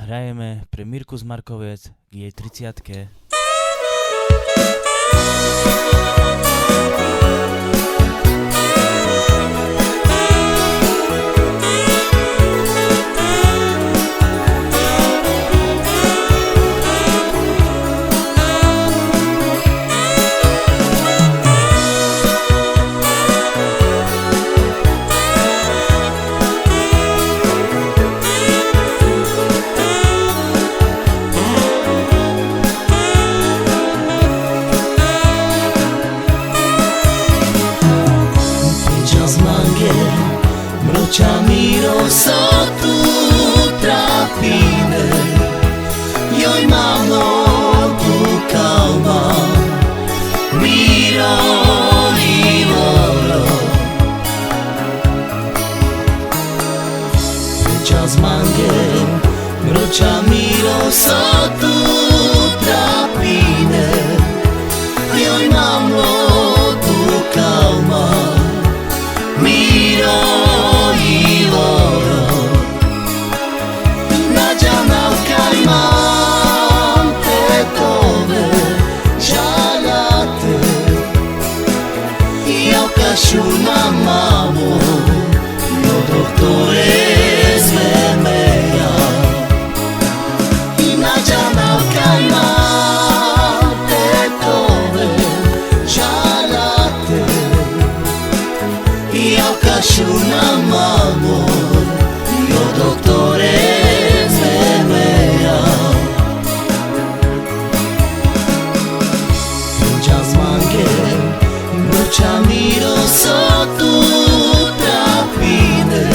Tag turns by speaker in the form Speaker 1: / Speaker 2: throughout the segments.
Speaker 1: hrajeme pre Mirku z Markoviec k jej 30-tke.
Speaker 2: Miro sotto trapine, io in mano tu calma, miro i loro, čas mange, mroča miro sotto trapine, io in mano tu calma, miro i loro. Nađanavka imam petove žaljate i okašu na mamu no doktore zvemeja. Nađanavka imam petove žaljate i okašu na mamu no doktore zvemeja. Čas mange mruča miro sotto trapine,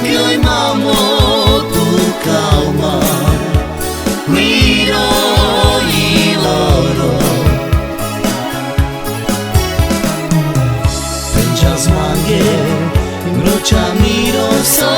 Speaker 2: joj mamo tu calma, miro i loro. Čas mange mruča miro sotto